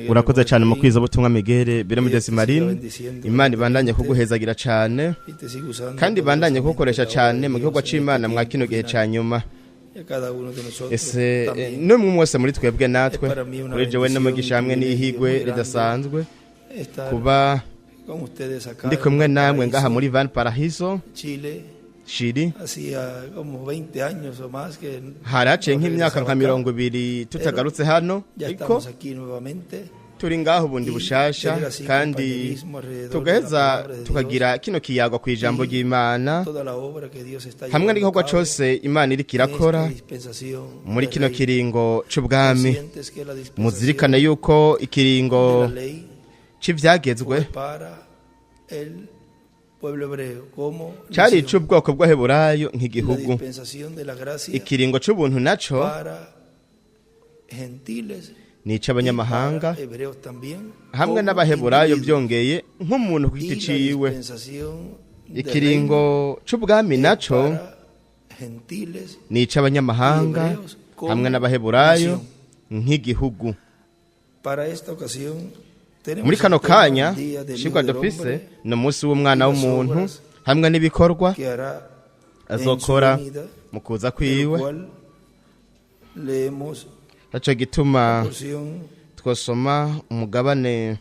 urakoze cyane mu kwiza butumwa Miguel Bermudez Marine. Imana ibandanye kuguhezagira cyane kandi ibandanye kugukoresha cyane mu gihugu c'Imana mwa kino gihe ca nyuma. Ese numwe mwese muri twebwe natwe kuri jewe n'umugisha hamwe n'ihigwe ridasanzwe kuba ndi kumwe namwe ngaha muri Valparaiso Chile. Haraciye nk'imyaka nka 20 tutagarutse hano, ariko turi ngaho bundi bushasha kandi tugaheza tukagira kino kiyago ku ijambo ry'Imana hamwe n'igikorwa cyose Imana iri kirakora muri kino kiringo c'ubwami. Muzirikane yuko ikiringo c'ivyagezwe cyari ic'ubwoko bw'Abaheburayo nk'igihugu. Ikiringo c'ubuntu naco ni ic'abanyamahanga hamwe n'Abaheburayo byongeye nk'umuntu ku giti ciwe. Ikiringo c'ubwami naco ni ic'abanyamahanga hamwe n'Abaheburayo nk'igihugu. Muri kano kanya shikwa dufise no munsi w'umwana w'umuntu hamwe n'ibikorwa azokora mu kuza kwiwe. Aco gituma twosoma umugabane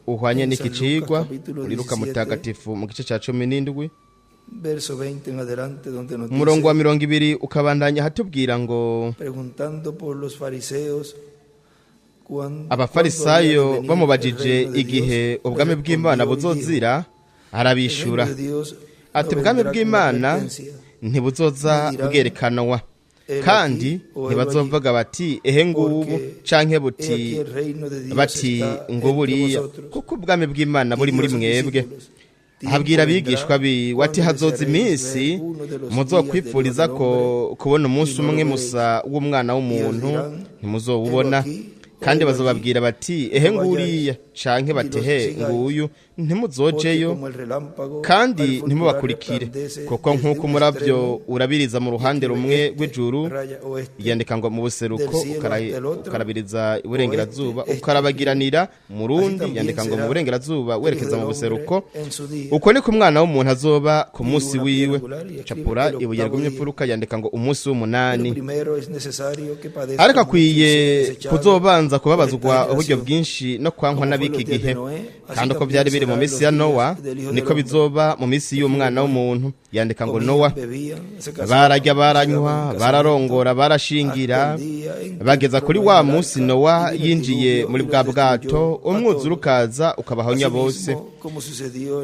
uhwanye n'iki cigwa muri Luka mutagatifu mu gice ca 17 umurongo wa 20 ukabandanya hatubwira ngo Abafarisayo bamubajije igihe ubwami bw'Imana buzozira, arabishura ati ubwami bw'Imana ntibuzoza bwerekanwa kandi ntibazovuga bati ehe ngubu canke buti bati nguburiya, kuko ubwami bw'Imana buri muri mwebwe. Habwira abigishwa bi wati hazoza iminsi muzokwipfuriza ko kubona umunsi umwe musa w'umwana w'umuntu ntimuzowubona, kandi bazobabwira bati ehe nguriya canke batehe nguyu ntimuzojeyo kandi ntimubakurikire, kuko nk'uko umuravyo urabiriza mu ruhande rumwe rw'ijuru yandika ngo mu buseruko ukarabiriza iburengerazuba ukarabagiranira mu rundi yandika ngo mu burengerazuba werekeza mu buseruko, uko niko umwana w'umuntu azoba ku munsi wiwe. Capura ibuye rw'imfuruka yandika ngo umunsi w'umunani. Ariko akwiye kuzobanza kubabazwa uburyo bwinshi no kwankwa n'abiki gihe, kandi uko byari biri mu misi ya Nowa niko bizoba mu misi y'umwana w'umuntu. Yandika ngo Nowa barajya baranywa bararongora barashingira bageza kuri wa munsi Nowa yinjiye muri bwa bwato umwuzure ukaza ukabahonya bose.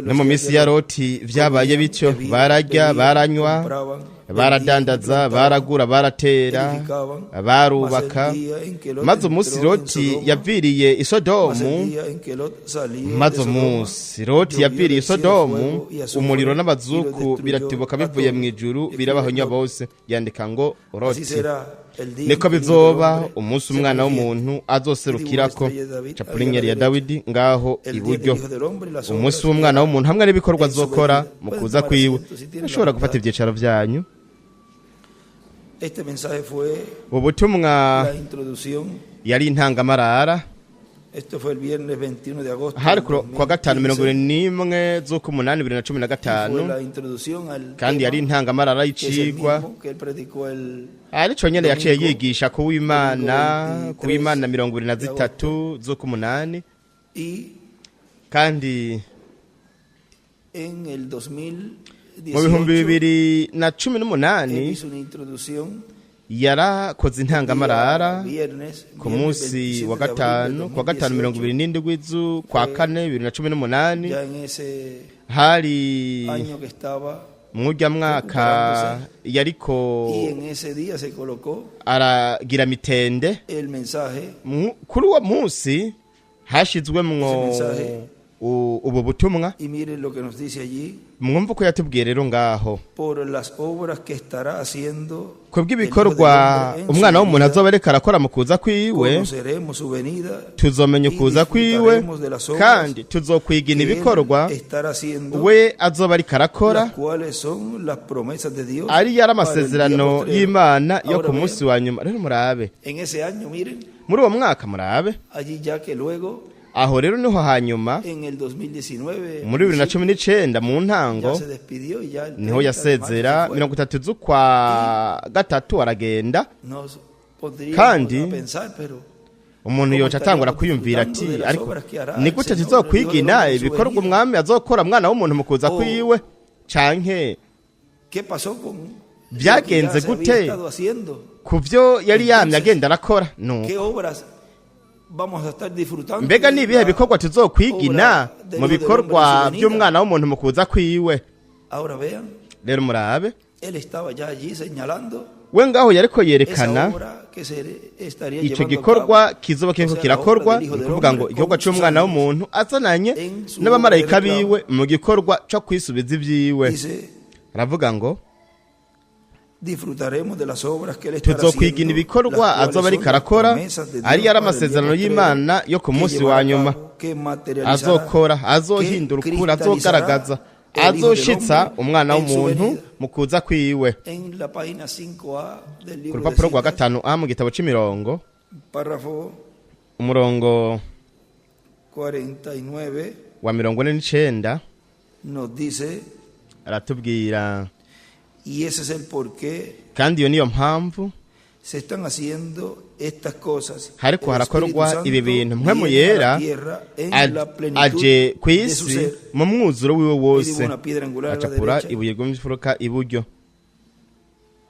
No mu misi ya Loti vyabaye bityo, barajya baranywa baradandaza baragura baratera barubaka, maze umunsi Loti yaviriye i Sodomu, umuriro n'abazuku biratibuka bivuye mu ijuru birabahonya bose. Yandika ngo Loti niko bizoba umunsi umwana w'umuntu azoserukirako. Capurinyeri ya Dawidi ngaho iburyo. Umunsi w'umwana w'umuntu hamwe n'ibikorwa azokora mu kuza kwiwe. Ashobora gufata ivyicaro vyanyu. Ubutumwa yari intangamarara. Hari kwa gatanu 21 z'uko 8/2015 kandi yari intangamarara y'icigwa. Ari cyo nyene yaciye yigisha ku w'Imana 23 z'uko 8 kandi mu 2018 yarakoze intangamarara ku munsi wa gatanu kwa gatanu 27 z'ukwa 4 2018. Hari mujya mwaka yariko aragira mitende. Kuri uwo munsi hashizwemwo ubu butumwa. Y miren lo que nos dice allí. Mwumva uko yatubwiye rero ngaho Por las obras que estará haciendo kubw'ibikorwa umwana w'umuntu azoba ariko arakora mu kuza kwiwe, conoceremos su venida tuzomenya ukuza kwiwe kandi tuzokwigina ibikorwa estará haciendo, we azoba ariko arakora, las cuales son las promesas de Dios ari yari amasezerano para el día y'Imana yo Ahora ku munsi wa nyuma. Rero murabe en ese año, miren, muri uwo mwaka, murabe allí ya que luego aho rero niho hanyuma en el 2019 muri 2019 mu ntango ya se despidió y ya el niho 30 de yasezera marzo se fue. 30 z'ukwa gatatu aragenda. Nos podríamos Kandi a pensar, pero umuntu yoca atangura kwiyumvira ati ariko ni gute tuzokwigina ibikorwa umwami azokora mwana w'umuntu mu kuza kwiwe, canke ¿qué pasó con byagenze lo que ya se había gute estado haciendo? ku vyo yari yamye agenda arakora? No, ¿Qué obras vamos a estar disfrutando? mbega ni ibihe bikorwa tuzokwigina mu bikorwa by'umwana w'umuntu mu kuza kwiwe? Ahora vean, Rero murabe él estaba ya allí señalando we ngaho yariko esa yerekana obra que se estaría ico llevando a gikorwa cabo. kizoba kiriko O sea, kirakorwa, la obra del Hijo ni del kuvuga Hombre ngo igikorwa con sus c'umwana ángeles w'umuntu azananye en su n'abamarayika obra de biwe mu gikorwa co kwisubiza ivyiwe. Dice, Aravuga ngo disfrutaremos de las obras que él estará tuzokwigina haciendo, ibikorwa las cuales azoba ariko son las arakora, promesas de Dios ari yari para el día amasezerano postrero, y'Imana yo ku que munsi llevará wa a nyuma, cabo, que materializará, azokora, azohindura que ukuri, azogaragaza, cristalizará el Hijo del azoshitsa Hombre umwana en su w'umuntu venida. mu kuza kwiwe. En la página 5A del Ku libro de rupapuro rwa citas, 5A mu gitabo c'imirongo, párrafo umurongo 49, wa 49 nos dice, aratubwira, y ese es el porqué kandi iyo niyo mpamvu se están haciendo estas cosas. hariko El harakorwa Espíritu Santo ibi bintu. Mpwemu viene a la yera tierra en la plenitud aje ku de su isi ser. mu mwuzuro wiwe Y wose, digo una piedra angular a la acapura derecha ibuye rw'imfuruka iburyo,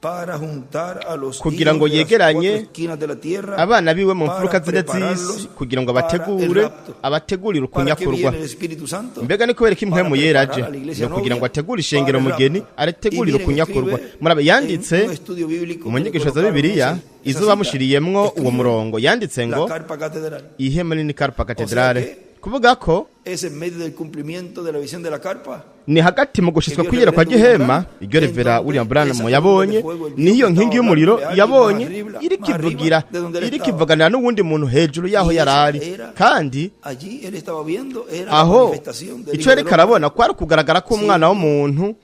para juntar a los kugira hijos ngo de las yegeranye cuatro esquinas de la tierra, abana biwe mu mfuruka para zine prepararlos z'isi, kugira ngo para abategure, el rapto. abategurire ¿Para qué ukunyakurwa. viene el Espíritu Santo? Mbega ni kubera ko impwemu Para yera preparar aje a la iglesia no kugira ngo novia ategure ishengero para el mugeni, rapto. arategurire Y miren, ukunyakurwa. escribe Murabe yanditse en un estudio bíblico mu que nyigisho za colocaron Bibiliya esa izo cita, bamushiriyemwo uwo escribe murongo, yanditse ngo la carpa catedral. ihema nini Karpa Katedrale, O sea kuvuga ko Es en medio del cumplimiento de la visión de la carpa. ni hagati mu gushitswa kwigera kwa gihema. Iryo Revera William Branham yabonye niyo nkingi y'umuriro yabonye iri kivugira, iri kivuganira n'uwundi muntu hejuru yaho yarari, kandi Allí él estaba viendo era la aho manifestación del ico Hijo del yereka arabona ko ari kugaragara ko umwana w'umuntu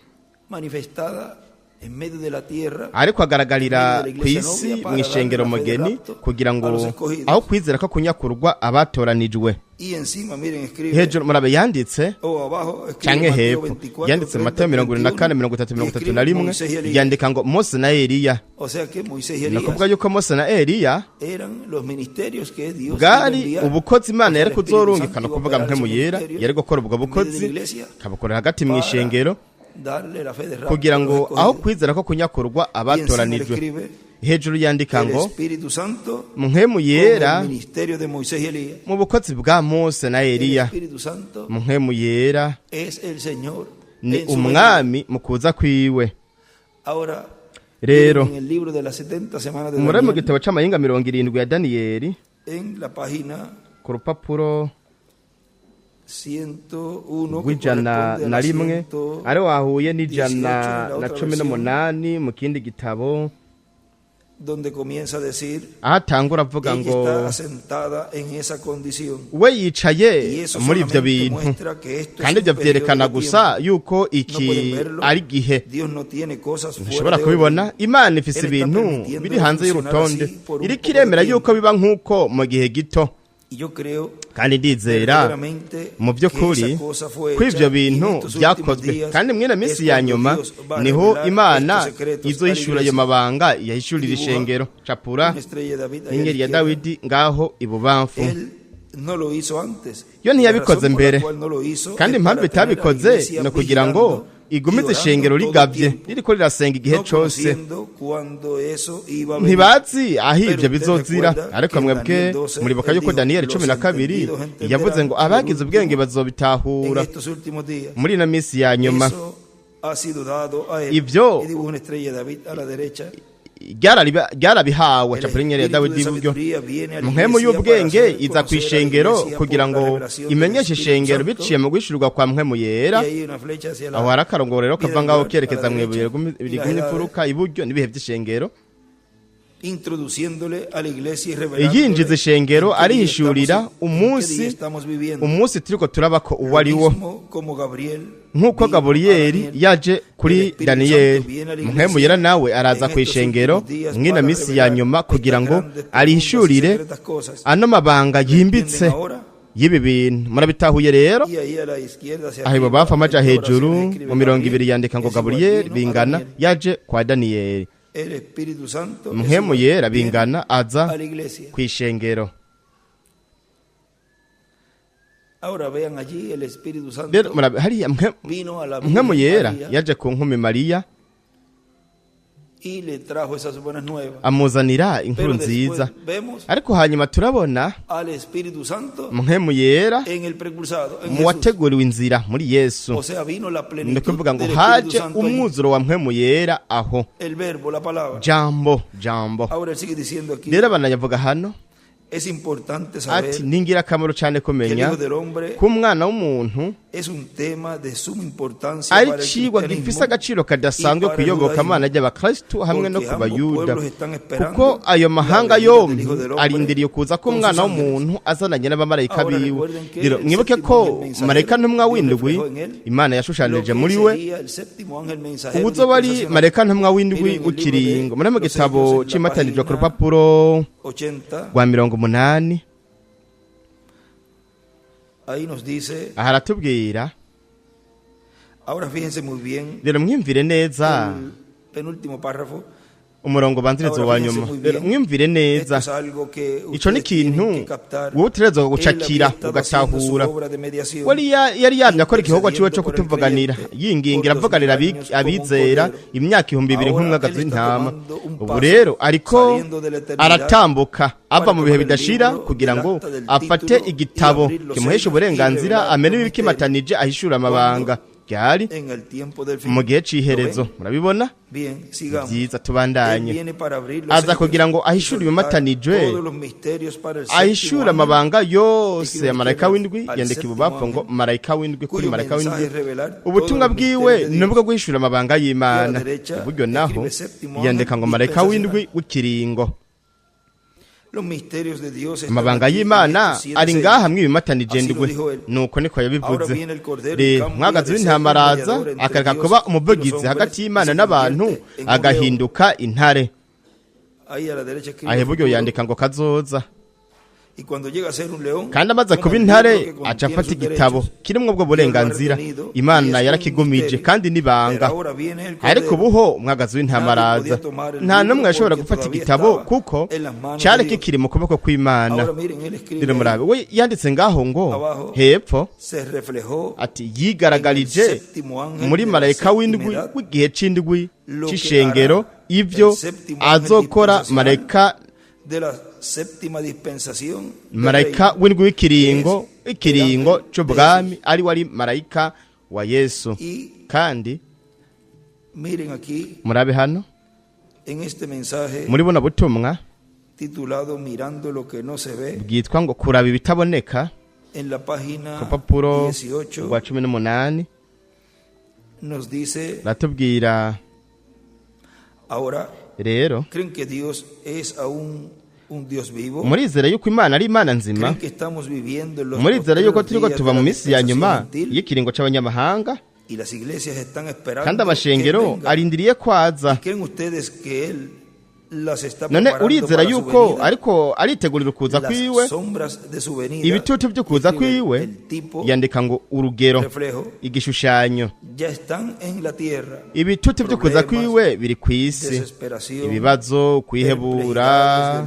manifestada en medio de la tierra, ariko agaragarira ku isi mu ishengero mugeni, kugira ngo aho kwizera ko kunyakurwa abatoranijwe. y encima miren escribe Hejuru murabe yanditse o abajo escribe canke Mateo hepfo 24, yanditse Mateo 24, 33, 31, yandika ngo Mose na Eliya. o sea que Moisés y Ni Elías ukuvuga yuko Mose na Eliya eran los ministerios que Dios iba a bwari enviar. ubukozi Imana yari O sea, el Espíritu kuzorungika, Santo no iba a kuvuga operar mpwemu su yera ministerio yari gukora ubwo en medio de la bukozi, iglesia akabukorera hagati mu para ishengero, darle la fe de rapto kugira a los ngo aho escogidos. kwizera ko kunyakurwa Y encima le abatoranijwe. escribe Hejuru yandika el ngo Espíritu Santo mpwemu con yera el ministerio de Moisés y Elías. mu bukozi bwa Mose na El Eliya. Espíritu Santo Mpwemu yera es el Señor ni en su umwami mu kuza kwiwe. venida. Ahora, Rero en el libro de las 70 semanas de umurari mu Daniel, gitabo c'amahinga 70 ya Daniyeli, en la página ku rupapuro 101 que rw'ijana corresponde a na la rimwe, 100, ari wahuye n'ijana 18 en la na otra 18 mu kindi gitabo, donde comienza a decir aho atangura avuga ella ngo está asentada en esa condición. we Y yicaye eso muri ivyo solamente bintu, muestra que esto kandi es ivyo un periodo vyerekana de gusa tiempo. yuko No iki pueden verlo. ari gihe. Dios no tiene cosas fuera Ntushobora de kubibona, orden. Imana ifise Él está ibintu permitiendo biri hanze funcionar y'urutonde, así por un iriko poco de iremera tiempo. yuko biba nk'uko mu gihe gito. Y yo creo Kandi ndizera verdaderamente mu by'ukuri que esa cosa fue ko hecha, ivyo y en bintu estos vyakozwe, últimos días kandi mwene es minsi ya cuando nyuma Dios va a niho revelar Imana estos secretos a la izohishura ayo iglesia. mabanga yahishurira Dibuja ishengero. Capura Una estrella de David ahí a la ingeri ya izquierda. Dawidi ngaho ibubamfu. Él no lo hizo antes. Yo ntiyabikoze La razón por la mbere, cual no lo hizo kandi es impamvu para tener a la itabikoze iglesia no kugira ngo vigilando igumize y orando ishengero todo el rigavye tiempo, ririko rirasenga igihe no cose. conociendo cuándo eso iba a venir. Ntibazi aho Pero ivyo usted bizozira, recuerda ariko que mwebwe Daniel 12, muribuka él yuko dijo, Daniyeli los 12 entendidos entenderán yavuze ngo que abagize el ubwenge último bazobitahura en estos últimos días. muri ino minsi ya nyuma. Eso ha sido dado a él. Ivyo Y dibuja una estrella de David a la derecha. ryarabihawe aca kuri nyene ya Dawidi iburyo. Mpwemu y'ubwenge iza kwishengero kugira ngo imenyeshe ishengero biciye mu guhishurirwa kwa mpwemu yera. Aho hari akarongo rero kava ngaho kerekeza mw'ibuye rigumye imfuruka iburyo n'ibihe vy'ishengero. Yinjiza ishengero arihishurira umunsi turiko turabako uwo ari wo, nk'uko Gaburiyeli yaje kuri Daniyeli. Mpwemu yera nawe araza kw'ishengero mw'ino misi ya nyuma kugira ngo arihishurire ano mabanga yimbitse y'ibi bintu. Murabitahuye rero, aho ibo bafa amaja hejuru mu 20 yandika ngo Gaburiyeli bingana yaje kwa Daniyeli. Mpwemu yera bingana aza kw'ishengero. Hariya mpwemu yera yaje ku nkumi Mariya amuzanira inkuru nziza, ariko hanyuma turabona mpwemu yera mu wateguriwe inzira muri Yesu. Ni kuvuga ngo haje umwuzuro wa mpwemu yera aho jambo. Rero banayavuga hano ati ningira akamaro cyane kumenya ko umwana w'umuntu ari cigwa gifise agaciro kadasanzwe kuyoboka Imana y'Abakristo hamwe no ku Bayuda, kuko ayo mahanga yombi arindiriye kuza ko umwana w'umuntu azananye n'abamarayika biwe. Rero mwibuke ko marayika ntumwa w'indwi Imana yashushanije muri we ubuzo bari marayika ntumwa w'indwi ukiringo. Muri mu gitabo c'imatanijwe ku rupapuro rwa 80 aha aratubwira. Rero mwimvire neza umurongo banzirizo wa nyuma. Rero mwimvire neza, ico ni ikintu wowe utegerezwa gucakira ugatahura. Yari yamye akora igikorwa ciwe co kutuvuganira, yingingira avuganira abizera imyaka 2000 nk'umwagazi w'intama. Ubu rero ariko aratambuka ava mu bihe bidashira kugira ngo afate igitabo kimuhesha uburenganzira amenye ibikimatanije ahishura amabanga ryari mu gihe c'iherezo. Murabibona byiza, tubandanye. Aza kugira ngo ahishure ibimatanijwe, ahishure amabanga yose ya marayika w'indwi. Yandika ibubapfu ngo marayika w'indwi kuri marayika w'indwi. Ubutumwa bwiwe nubwo guhishura amabanga y'Imana. Iburyo naho yandika ngo marayika w'indwi w'ikiringo. Amabanga y'Imana ari ngaha mwibimatanije ndwe, nuko niko yabivuze. Mwagazi w'intama araza akareka kuba umuvugizi hagati y'Imana n'abantu agahinduka intare. Ahe buryo yandika ngo kazoza. Kandi amaze kuba intare aca afata igitabo kirimwo ubwo burenganzira. Imana yarakigumije kandi nibanga. Ariko ubuho umwagazi w'intama araza, nta numwe yashobora gufata igitabo kuko cyari kikiri mu kuboko kw'Imana. Rero murabe we yanditse ngaho ngo hepfo ati yigaragarije muri marayika w'indwi w'igihe c'indwi c'ishengero ivyo azokora marayika w'indwi w'ikiringo c'ubwami ari wari marayika wa Yesu. Kandi murabe hano muri buno butumwa bwitwa ngo kuraba ibitaboneka ku papuro rwa 18 ratubwira rero murizera yuko Imana ari Imana nzima. Murizera yuko turiko tuva mu misi ya nyuma y'ikiringo c'abanyamahanga, kandi amashengero arindiriye kwaza. None urizera yuko ariko aritegurira kuza kwiwe? Ibitutu byo kuza kwiwe yandika ngo urugero, igishushanyo. Ibitutu byo kuza kwiwe biri kwisi: ibibazo, kwihebura,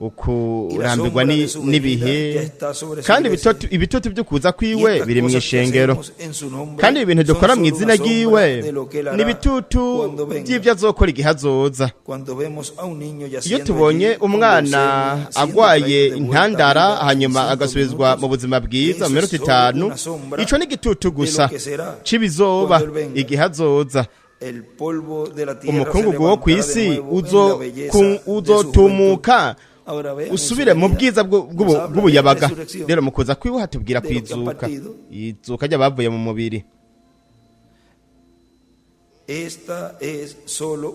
ukurambirwa n'ibihe. Kandi ibitutu byo kuza kwiwe biri mu ishengero. Kandi ibintu dukora mu izina ryiwe n'ibitutu by'ibyo azokora igihe azoza. Iyo tubonye umwana agwaye intandara hanyuma agasubizwa mu buzima bwiza mu minota 5, ico ni igitutu gusa cibizoba igihe azoza. el polvo de la tierra se umukungugu wo ku levantará de isi nuevo en la belleza de su uzotumuka juventud. Ahora vean, usubire en mu su venida bwiza nos habla de bw'ubuyabaga la resurrección. rero mu kuza kwiwe hatubwira de lo que han kwizuka partido. izuka ry'abavuye mu mubiri. Esta es solo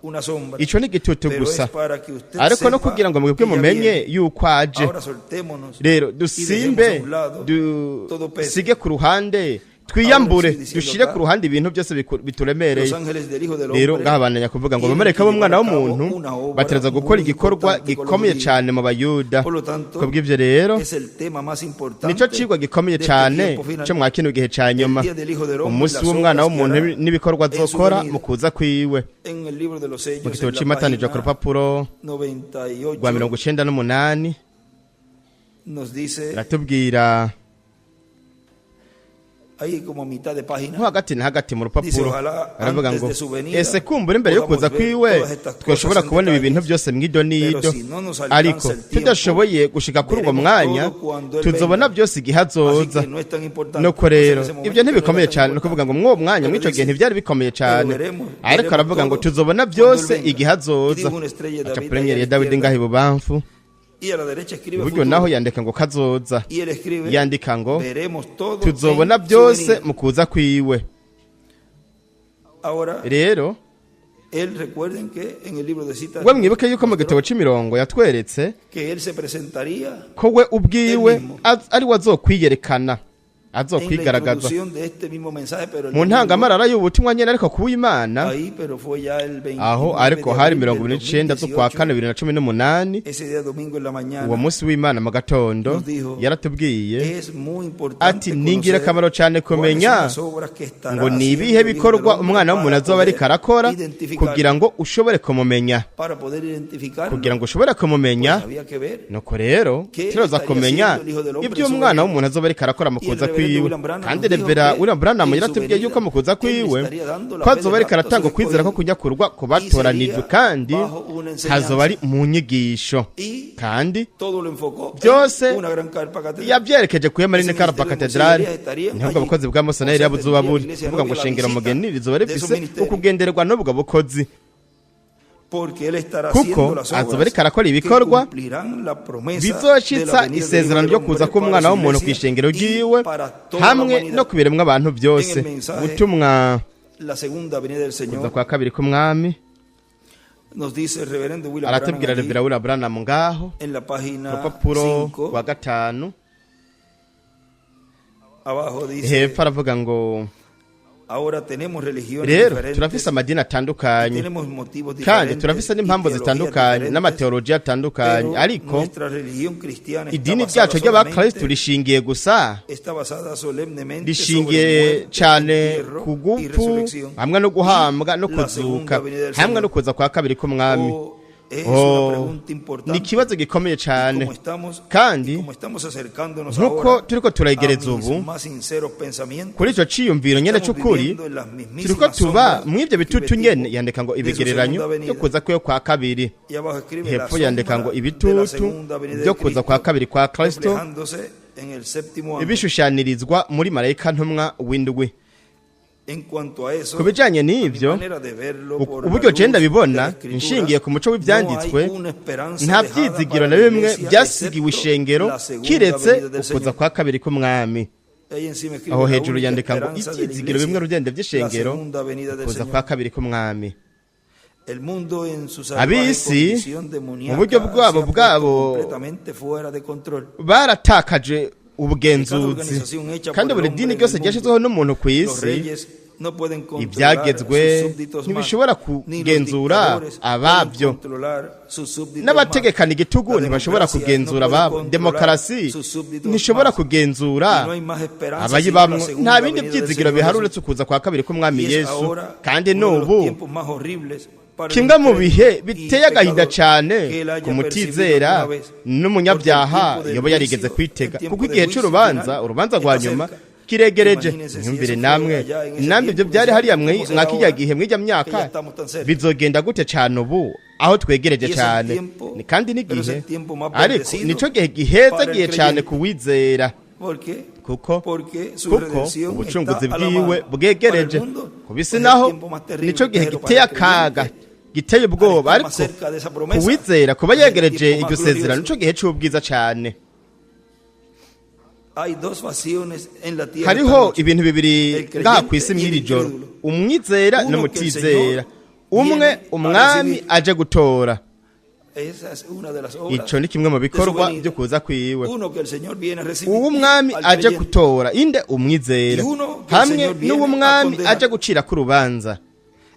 una sombra. Ico ni igitutu Pero gusa es para que usted ariko no sepa kugira ngo mwebwe que ya mumenye viene. yuko aje. Ahora soltémonos Rero y dusimbe dejemos a un lado todo peso. dusige ku ruhande twiyambure Ahora sí, dushire diciendo ku ruhande ibintu byose bituremereye. Los ángeles del Hijo del Rero Hombre ngahabananya kuvuga ngo tienen abamarayika que b'umwana llevar a cabo w'umuntu una obra batereza gukora muy igikorwa importante con los gikomeye judíos. cyane mu bayuda. Por lo tanto, Kubw'ivyo rero es el tema más importante nico cigwa gikomeye de este cyane tiempo final. cyo mwa kino gihe ca nyuma, El día del Hijo del Hombre, umunsi las w'umwana obras que w'umuntu hará n'ibikorwa en su azokora venida. mu kuza kwiwe. En el libro de los Mu Hechos, gitabo en la c'imatanijwe ku página rupapuro 98, rwa 98 nos dice, iratubwira ahí como a mitad de página, nko hagati na hagati mu dice, rupapuro ojalá aravuga antes ngo de su venida ese kumbura imbere yo podamos kuza ver kwiwe todas estas twashobora cosas en kubona ibi bintu detalles. byose mwido n'ido, Pero si no nos alcanza ariko el tiempo, tudashoboye gushika kuri uwo veremos mwanya todo cuando él tuzobona venga. byose igihe Así azoza. que no es tan importante. nuko Pues en rero ese momento ibyo no ntibikomeye era tan cyane ni importante. ukuvuga ngo mw'uwo mwanya Pero mw'icyo gihe dice, ntibyari bikomeye cyane, veremos ariko aravuga ngo todo tuzobona cuando él byose venga. igihe azoza. Y dijo una estrella de aca David purengeri ahí a ya la Dawidi izquierda. ngaho ibubamfu, Y a la derecha escribe iburyo futuro. naho yandika ngo kazoza, Y él escribe, yandika ngo veremos todo tuzobona en su byose venida. mu kuza kwiwe. Ahora, Rero él recuerden que en el libro de citas we mwibuke yuko mu gitabo c'imirongo yatweretse que él se presentaría ko we ubwiwe Él mismo. ari we azokwiyerekana, en la azokwigaragaza introducción de este mismo mensaje, pero el mu domingo, ntangamarara y'ubutumwa nyene, ariko kuw'Imana ahí, pero fue ya el 29 aho ariko de hari abril del 29 z'ukwa 2018. kane 2018. Ese día domingo en la mañana uwo munsi w'Imana mu gatondo nos dijo, yaratubwiye es muy importante ati ni ingirakamaro cyane cuáles kumenya son las obras que estará ngo ni ibihe haciendo el Hijo bikorwa del Hombre umwana w'umuntu para azoba ariko poder arakora identificar, kugira ngo ushobore kumumenya, para poder identificarlo, kugira ngo ushobore kumumenya. pues había que ver. nuko rero ¿Qué turaza estaría kumenya haciendo el Hijo del Hombre ibyo en su umwana venida? w'umuntu azoba ariko arakora mu Y el kuza reverendo kwiwe. William Branham kandi nos dijo revera que William Branham en su yaratubwiye venida yuko mu kuza él kwiwe estaría dando la ko fe de azoba ariko rapto a aratanga sus ukwizera ko escogidos. kujya kurwa ku Y batoranijwe, sería kandi bajo una enseñanza. hazoba ari mu nyigisho, Y kandi todo lo enfocó byose en una gran carpa catedral. yabyerekeje ku ihema rinini Ese Karpa ministerio de katedrali. Museyería estaría niho allí. ubukozi bwa Musoneri O sea, buzoba tendría buri la iglesia kuvuga ngo novia la shengero visita mugeni rizoba de esos rifise ministerios. ukugendererwa n'ubwo bukozi, Porque él estará kuko haciendo las azoba obras ariko arakora que ibikorwa cumplirán la promesa de la bizoshitsa venida del isezerano Hijo ryo del kuza Hombre k'umwana para su w'umuntu ku iglesia ishengero y ryiwe para toda la hamwe humanidad. no ku biremwa abantu byose. En el mensaje, ubutumwa La segunda venida del kuza Señor kwa kabiri k'umwami nos dice el reverendo William aratubwira Branham Revera William Branham ngaho en la página rupapuro 5 rwa 5 abajo dice, hepfo aravuga ngo ahora tenemos religiones rero diferentes, turafise amadini atandukanye tenemos motivos kandi diferentes turafise n'impamvu y zitandukanye teologías n'amateolojiya atandukanye, diferentes, ariko pero nuestra religión cristiana está idini basada ryacu ry'abakristu solamente- rishingiye gusa está basada solemnemente rishingiye sobre muerte, cyane entierro ku y gupfu resurrección. hamwe no guhambwa no La kuzuka segunda venida del hamwe Señor. no kuza kwa kabiri k'umwami. Oh, es Oh, una pregunta importante. ni ikibazo gikomeye Y cyane, kandi kandi acercándonos nk'uko ahora turiko turayegereza a mis ubu más sinceros pensamientos, kuri icyo ciyumviro nyene estamos c'ukuri, viviendo en las mismísimas turiko tuba sombras mw'ivyo bitutu que nyene. Betipo Yandika ngo de su ibigereranyo segunda venida. byo kuza kwe kwa kabiri, Y abajo escribe la hepfo yandika ngo sombra de la ibitutu segunda venida de byo kuza kwa Cristo, kabiri kwa Kristo reflejándose en el séptimo ángel. bishushanirizwa muri marayika ntumwa w'indwi. En cuanto a eso, ku bijanye mi n'ivyo, manera de verlo por uburyo la genda luz bibona de la Escritura, nshingiye ku muco no w'ivyanditswe, hay una esperanza nta dejada byizigiro para na la bimwe iglesia, byasigiwe excepto ishengero la segunda kiretse venida del ukuza Señor. kwa kabiri k'umwami. Ahí encima escribe aho la hejuru única yandika ngo esperanza de la ibyizigiro bimwe iglesia, rugende la by'ishengero segunda venida del kuza Señor. kwa kabiri k'umwami. El mundo en su salvaje Ab'isi, condición demoníaca mu buryo se ha bwabo puesto bwabo completamente fuera de control. baratakaje ubugenzuzi, organización hecha kandi por el buri dini hombre ryose en el ryashyizweho n'umuntu ku Los isi, reyes no pueden controlar ibyagezwe sus súbditos ntibishobora más, ni los kugenzura dictadores ababyo, pueden controlar sus súbditos n'abategekana más. igitugu La ntibashobora democracia kugenzura no puede ababo, controlar demokarasi sus súbditos ntishobora más. kugenzura Y no hay más esperanza abayibamwo. sino la segunda nta bindi venida del byizigiro Señor bihari Jesús. uretse ukuza kwa kabiri k'umwami Y es Yesu. ahora kandi uno de los n'ubu tiempos más horribles para el kimwe mu incrédulo bihe y biteye agahinda pecador cyane que él haya ku percibido mutizera alguna vez. n'umunyabyaha Porque el tiempo del yoba yarigeze juicio, kwitega, el tiempo kuko del igihe juicio c'urubanza, final urubanza rwa está nyuma cerca. kiregereje. Imagínense si Nyumvire eso namwe, fuera allá en ese namwe ibyo tiempo, byari hariya ¿cómo será mwa kijya ahora? gihe mw'ijya Que myaka ya estamos tan cerca. bizogenda gute cyane ubu aho twegereje Y es el cyane. tiempo, kandi pero es n'igihe el tiempo más ariko bendecido nico gihe giheza para el gihe cyane creyente. kuwizera, Porque kuko porque su kuko redención ubucunguzi está a la bwiwe mano. bwegereje Para el mundo, ku bisi pues naho el tiempo más terrible nico gihe pero giteye para el akaga creyente, giteye ubwoba al ariko estar más cerca de esa promesa, kuwizera kuba es el yegereje tiempo iryo más sezerano glorioso. nico gihe c'ubwiza cane. Hay dos pasiones en la tierra hariho esta noche. ibintu bibiri El creyente ngaha kw'isi y el mw'iri joro, incrédulo. umwizera Uno n'umutizera. que el Señor Umwe viene umwami para recibir. aje gutora. Esa es una de las obras Ico ni kimwe mu de su bikorwa venida. byo kuza kwiwe. Uno que el Señor viene a recibir Uwo umwami al aje creyente. gutora inde umwizera, Y uno que el hamwe Señor viene n'uwo a umwami condenar. aje gucira ku rubanza.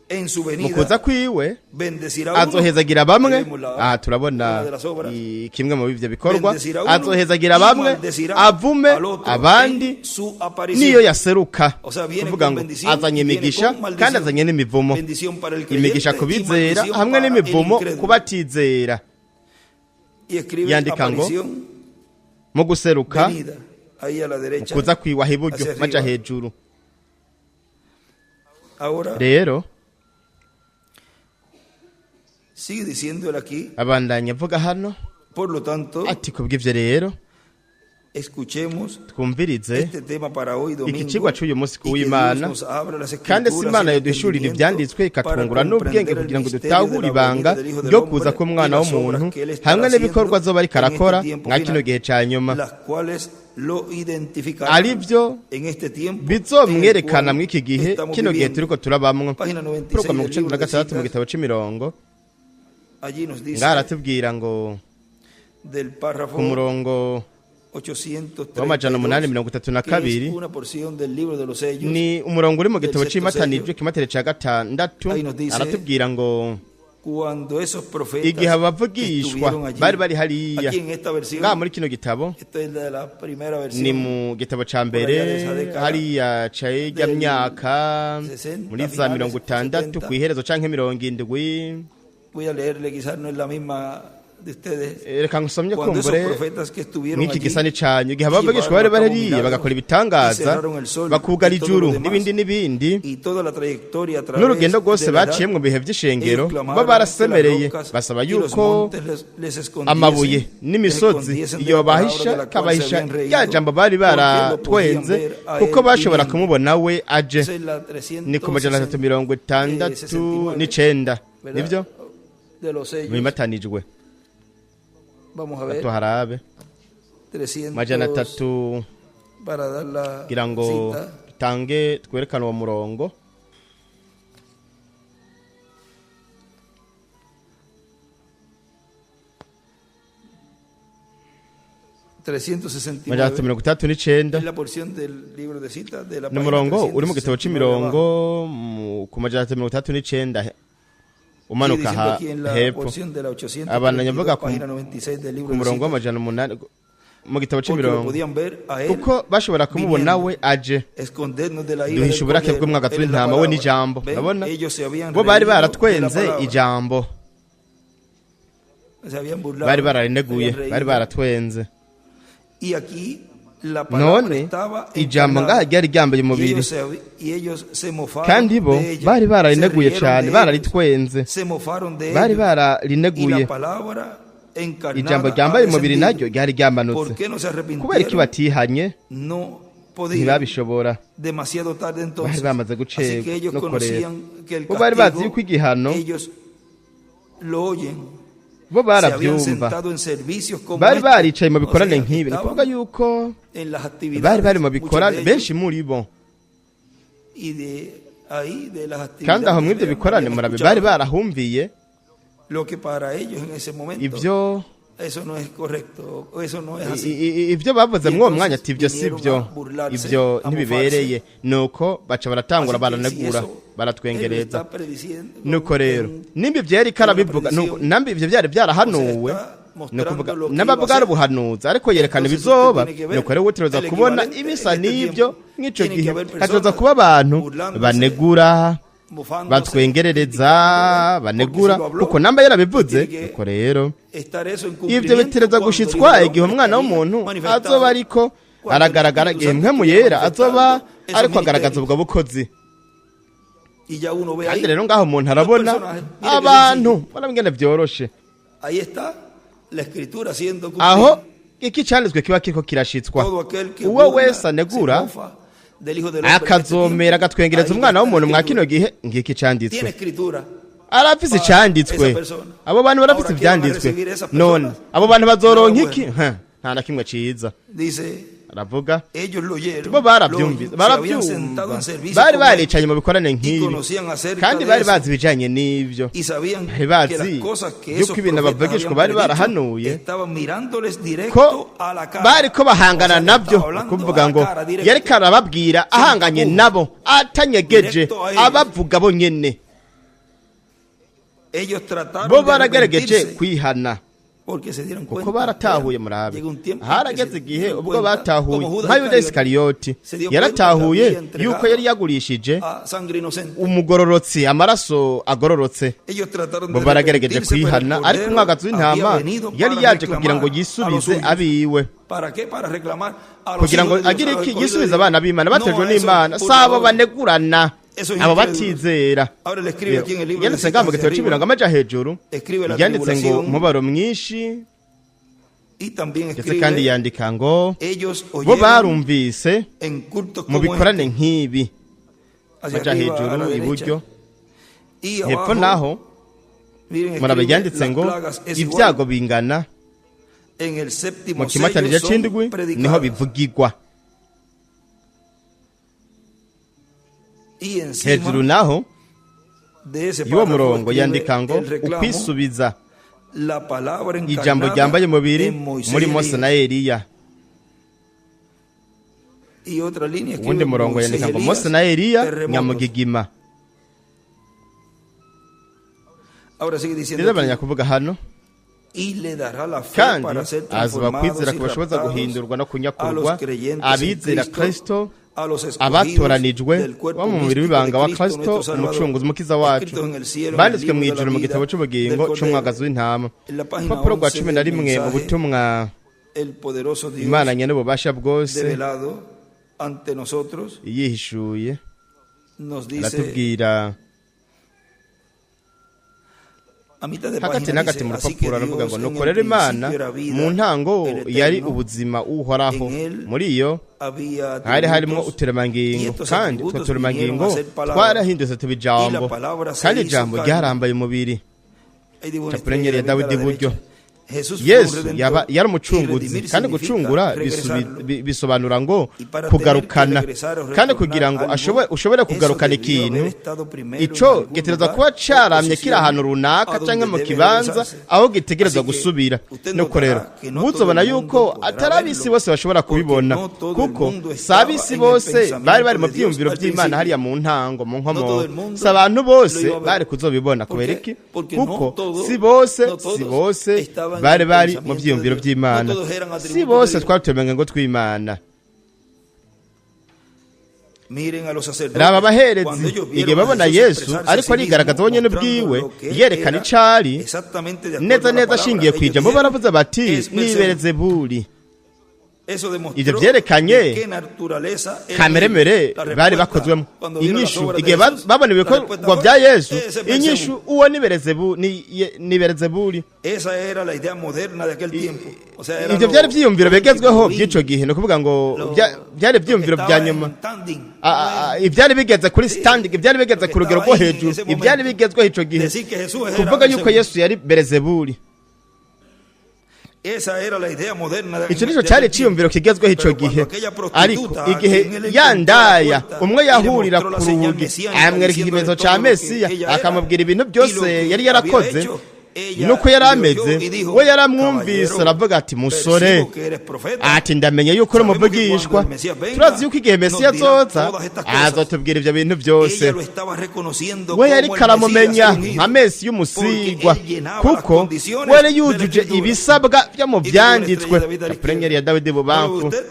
En su Mu venida kuza kwiwe bendecirá a uno. azohezagira bamwe. Ahí vemos la- Aha turabona una de las obras. kimwe mu bivyo bikorwa. Bendecirá a uno Azohezagira y bamwe maldecirá avume al otro abandi en su aparición. niyo yaseruka. O sea, viene Kuvuga con ngo bendición azanye y viene imigisha con maldición. kandi azanye n'imivumo. Bendición para el creyente Imigisha y kubizera maldición hamwe para el n'imivumo incrédulo. kubatizera. Y escribe Yandika ngo, aparición, Mu guseruka venida, ahí a la derecha. kuza kwiwa hiburyo hacia arriba. maja hejuru. Ahora Rero sigue diciendo él aquí, abandanya avuga hano por lo tanto, ati kubw'ivyo rero escuchemos twumvirize este tema para hoy domingo. iki kigwa c'uyu munsi y que kuw'Imana, Dios nos abra las kandi si escrituras Imana y el yoduhishurira entendimiento ivyanditswe ikatwungura para n'ubwenge comprender el kugira ngo misterio dutahure de la ibanga venida del Hijo del ryo Hombre kuza y k'umwana las w'umuntu obras que él estará hamwe n'ibikorwa haciendo azoba ariko en este arakora tiempo mwa kino final, gihe ca nyuma, las cuales lo identificarán arivyo en este tiempo bizomwerekana en el mw'iki cual gihe estamos kino gihe viviendo. turiko turabamwo. Página 96 Kuruka del mirongo icenda na libro de gatandatu mu citas. gitabo c'imirongo Allí nos dice ngaha aratubwira ngo del párrafo ku murongo 832, w'amajana umunani mirongo itatu na que es kabiri una porción del libro de los sellos. ni umurongo uri mu gitabo Del sexto c'imatanijwe sello. kimatere ca gatandatu. Ahí nos dice, aratubwira ngo Cuando esos profetas igihe abavugishwa estuvieron allí, bari bari hariya aquí en esta versión, ngaha muri kino gitabo esta es la primera versión, ni mu gitabo ca allá de mbere esa década hariya ca irya del myaka 60, muri za finales, mirongo itandatu 70. kw'iherezo canke mirongo indwi. voy a leerle, quizás no es la misma de ustedes. Reka ngusomye Cuando esos kumbure profetas que estuvieron mw'iki allí gisani canyu igihe abavugishwa bari llevaron a cabo hariya milagros bagakora y ibitangaza cerraron el sol bakugara y todo ijuru lo demás, n'ibindi n'ibindi y toda la trayectoria a través n'urugendo rwose de la edad, baciye mu bihe vy'ishengero ellos clamaron bo barasemereye que las rocas basaba y los yuko montes les escondiesen, amabuye les n'imisozi escondiesen de iyo la palabra bahisha de la cual se kabahisha habían reído, rya jambo bari porque lo baratwenze podían ver a kuko él bashobora viniendo. kumubona we aje. Esa es la Ni ku majana atatu mirongo itandatu 69, n'icenda ¿verdad? nivyo de los sellos. bimatanijwe. Vamos a ver, tuharabe 300 majana atatu para dar la kugira ngo cita. tange twerekane uwo murongo. majana atatu 369 mirongo itandatu n'icenda es la porción del libro de citas de la ni página umurongo uri mu gitabo 369 c'imirongo ku majana atatu mirongo itandatu n'icenda Sigue umanuka diciendo aquí en la hepfo porción de la 832, Abandanya avuga ku- página 96 del libro ku de murongo citas, w'amajana umunani mu gitabo porque lo c'imirongo podían ver a él kuko bashobora kumubona viniendo, we aje escondernos de la ira duhisha del uburake cordero. bw'umwagazi Él es la w'intama we palabra. n'ijambo Ven, urabona ellos se habían bo bari reído de la baratwenze palabra. ijambo Se habían burlado, bari se bararineguye habían reído. bari baratwenze. Y aquí la palabra None estaba ijambo encarnada. ngaha ryari ryambaye Y umubiri ellos se mofaron kandi bo de ella, bari se bararineguye rieron cane de bararitwenze ellos, se mofaron de bari ellos. Y bararineguye. la palabra encarnada Ijambo ha ryambaye umubiri descendido. naryo ryari ryamanutse ¿Por qué no se kubera iki arrepintieron? batihanye No podían, ntibabishobora demasiado tarde entonces. bari bamaze Así gucegwa que ellos no kureba conocían que el bo bari bazi yuko castigo, igihano ellos lo oyen. bo Se habían baravyumva sentado en servicios como bari este. baricaye mu bikorane O sea, nk'ibi ni estaban kuvuga yuko en las actividades, bari bari mu muchos bikorane de ellos, benshi muri bo y de ahí de las actividades kandi aho mw'ivyo bikorane habían murabe escuchado bari barahumviye lo que para ellos en ese momento ivyo eso no es correcto, o eso no es i- así. i- ivyo bavuze mw'uwo mwanya ati ivyo si vinieron vyo a burlarse, ivyo a ntibibereye nuko baca baratangura Así que baranegura si eso él baratwengereza está prediciendo, nuko rero en- nimba ivyo yariko arabivuga Una nuko nambi ivyo vyari vyarahanuwe está ni ukuvuga mostrando lo que n'abavuga iba a ari ser. ubuhanuzi ariko yerekana Entonces ibizoba usted tiene que ver nuko rero utegerezwa el kubona equivalente ibisa en este n'ivyo tiempo. nk'ico Tiene que gihe haber personas hategerezwa kuba abantu burlándose, banegura mofándose, batwengerereza criticando, banegura porque si lo habló, kuko namba yarabivuze tiene que nuko rero estar eso en ivyo cumplimiento bitereza cuando gushitswa el Hijo del igihe Hombre umwana estaría w'umuntu manifestado, azoba ariko cuando aragaragara el igihe Espíritu mpemu Santo yera azoba manifestando ariko esos agaragaza misterios. ubwo bukozi y ya uno ve ahí, kandi rero ngaho umuntu arabona personajes. Mire que abantu barabingene vyoroshe ahí está la escritura siendo aho cumplida. iki cyanditswe kiba kiriko kirashitswa todo aquel que uwo burla, wese anegura se mofa del Hijo del Hombre en este akazomera tiempo, agatwengereza ahí umwana está w'umuntu mwa kino escritura. gihe ngiki cyanditswe Tiene escritura. arafise Para icyanditswe esa persona. abo bantu barafise Ahora, ¿quién van a ibyanditswe recibir esas none personas? abo bantu bazoronka Nada iki bueno. nta na kimwe ciza Dice, aravuga ellos lo oyeron, bo barabyumvise se habían sentado barabyumva en servicio bari con él baricanye mu bikorane y nk'ibi conocían acerca kandi de bari eso, bazi ibijanye n'ivyo y sabían bari que bazi las cosas que yuko esos ibintu profetas abavugishwa habían bari predicho barahanuye estaban mirándoles directo ko a la cara. bariko bahangana O sea, nabyo estaba hablando kuvuga a la ngo cara, directo. yariko arababwira ahanganye nabo atanyegeje Directo a ellos. abavuga bo nyene Ellos trataron bo de baragerageje arrepentirse kwihana porque se dieron kuko cuenta. baratahuye murabe Llegó un tiempo harageze que se igihe dieron ubwo cuenta, batahuye como Judas nka yuda Iscariote isikariyoti se dio cuenta que yaratahuye había entregado yuko yari yagurishije a sangre inocente. umugororotsi amaraso agororotse Ellos trataron bo de baragerageje arrepentirse, pero el kwihana ariko Cordero umwagazi w'intama había venido yari para yaje kugira ngo reclamar a los yisubize suyos. abiwe ¿Para qué? Para reclamar a los kugira ngo hijos de Dios, agire a los iki escogidos yisubize de abana Dios. b'Imana No batejwe a esos n'Imana sabo burladores. banegurana Eso es abo incrédulo. batizera Ahora le escribe aquí en el libro de yanditse ngaho mu gitabo cy'imirongo amaja hejuru escribe la yanditse ngo tribulación umubaro mwinshi y también ndetse kandi escribe yandika ngo ellos bo oyeron barumvise en cultos mu como bikorane este, nk'ibi hacia amaja arriba, a hejuru la derecha, iburyo y hepfo abajo, naho miren, murabe escribe, yanditse las ngo plagas es ibyago igual. bingana En el séptimo mu kimatanije sello c'indwi son predicadas. niho bivugirwa Y encima hejuru naho de ese y'uwo párrafo murongo escribe yandika ngo el reclamo, ukwisubiza la palabra ijambo encarnada ryambaye umubiri en Moisés muri y Mose na Elías. Eliya Y otra línea escribe uwundi murongo Moisés y yandika ngo Elías, Mose na Eliya terremotos. nyamugigima Ahora sigue diciendo rero aquí, baranya kuvuga hano y le dará la fe kandi para ser azuba kwizera transformados y kubashoboza raptados guhindurwa no a kunyakurwa los creyentes abizera en Kristo a los escogidos abatoranijwe del cuerpo bo mu mubiri místico de w'ibanga wa Cristo, Kristo nuestro Salvador, umucunguzi umukiza wacu escritos en el cielo, en el banditswe mu libro de la ijuru mu vida gitabo del cy'ubugingo Cordero. c'umwagazi w'intama En la página urupapuro rwa 11 cumi na del rimwe mu mensaje, butumwa el poderoso Dios imana nyene ububasha bwose develado ante nosotros yihishuye nos dice aratubwira a mitad de hagati página na hagati dice, mu así que rupapuro aravuga Dios ngo en nuko el rero imana principio era vida, mu ntango el Eterno, yari ubuzima uhoraho en él muri iyo había hari harimo atributos, y uturemangingo estos kandi utwo atributos turemangingo vinieron a ser palabra, twarahindutse tuba y ijambo la palabra se kandi hizo ijambo carne. ryarambaye umubiri Ahí digo una capura estrella nyeri ya de vida a la Dawidi iburyo derecha. Jesús fue un yesu redentor, yari y umucunguzi redimir kandi significa gucungura regresarlo. bisobanura ngo Y para kugarukana tener que regresar o kandi retornar kugira ngo algo, ushobore kugarukana eso debió ikintu haber estado primero en ico algún gitegerezwa lugar kuba o caramye posición kiri ahantu runaka a donde canke mu debe kibanza regresarse. aho gitegerezwa Así que gusubira usted nuko notará rero que no muzobona todo el mundo yuko podrá atari ab'isi verlo, bose bashobora porque kubibona no todo el kuko mundo si estaba ab'isi en el bose pensamiento bari bari mu de Dios vyiyumviro al vy'Imana principio. hariya mu ntango mu No todo nkomo el mundo si abantu lo bose iba a ver. bari kuzobibona ¿Por kubera qué? iki Porque no kuko todos- si bose no todos si bose estaban bari en el bari mu pensamiento vyiyumviro de Dios. vy'Imana No todos eran si atributos bose de Dios. twatumenye ngo tw'Imana Miren a los sacerdotes. raba Cuando abaherezi ellos igihe vieron a babona Jesús yesu expresarse a ariko sí arigaragaza mismo, wenyene mostrando ubwiwe lo que él yerekana era, icari exactamente de acuerdo neza a la neza palabra, ashingiye ku ellos ijambo dijeron, baravuze bati es ni Belzebú. Belezebuli Eso demostró Ivyo vyerekanye de qué naturaleza era kameremere la bari respuesta bakozwemo cuando vieron las inyishu obras de igihe Jesús, babona la ibikorwa respuesta bya fue, yesu "Ese es Belzebú". inyishu uwo ni Belezebuli Esa era la idea moderna de aquel tiempo. O sea, era ivyo lo- vyari vyiyumviro lo bigezweho último, by'ico gihe ni ukuvuga ngo lo- byari lo que ivyiyumviro estaba bya en nyuma standing. ivyari bigeze kuri standing ivyari bigeze Lo que ku rugero estaba rwo ahí en hejuru ese momento. ivyari bigezweho ico gihe Decir que Jesús era kuvuga yuko Belzebú. yesu yari Belezebuli Esa era la idea moderna de ico de nico aquel cari tiempo. ciyumviro kigezweho ico Pero gihe cuando aquella ariko prostituta, igihe a quien él encontró yandaya a la puerta umwe y le yahurira mostró ku la señal rugi mesiánica, amwereka diciéndole ikimenyetso todo ca lo que mesiya ella era akamubwira ibintu y lo byose que yari había yarakoze hecho. Ella nuko yari lo ameze oyó y dijo, we yaramwumvise "Caballero, aravuga ati musore percibo que eres profeta". ati ndamenye yuko uri Sabemos que umuvugishwa cuando el Mesías venga, turazi yuko igihe mesiya nos dirá azoza todas estas cosas. azotubwira ivyo bintu byose Ella lo estaba reconociendo we como yari el karamumenya Mesías ungido, nka mesi y'umusigwa porque él llenaba las kuko condiciones we yari de la yujuje Escritura. ibisabwa vyo mu Y vyanditswe tuvo la estrella de David a la purenyeri ya dawidi ¿No lo ve bubamfu usted?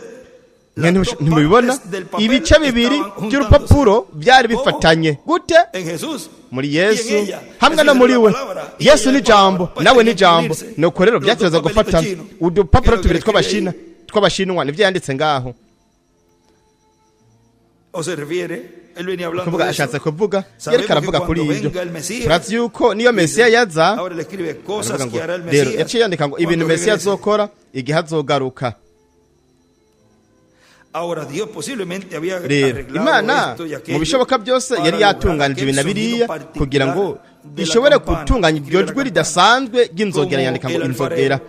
Las dos ntimubibona partes del papel ibice bibiri estaban by'urupapuro byari ¿Cómo? bifatanye gute En Jesús. muri Y en yesu ella. hamwe Esa no es muri la we palabra. Y yesu ella ni es palabra. jambo Pues nawe tenía ni que jambo unirse. nuko rero Los byategereza dos gufata papelitos chinos. udupapuro Quiero que tubiri le escriba ahí. tw'abashinwa nivyo yanditse ngaho o se refiere, él venía hablando kuvuga de eso. ashatse kuvuga Sabemos yereka que aravuga kuri cuando ibyo venga el Mesías, turazi yuko niyo mesiya yaza ahora le escribe cosas aravuga ngo que hará el rero Mesías yaciye yandika ngo ibintu cuando mesiya regrese. azokora igihe azogaruka. Ahora Dios posiblemente había Rero arreglado imana esto y mu aquello bishoboka byose para yari lograr yatunganije aquel ibintu biriya sonido kugira ngo particular de la ishobore campana, gutunganya iryo de la jwi campana. ridasanzwe ry'inzogera, Como yandika ngo el inzogera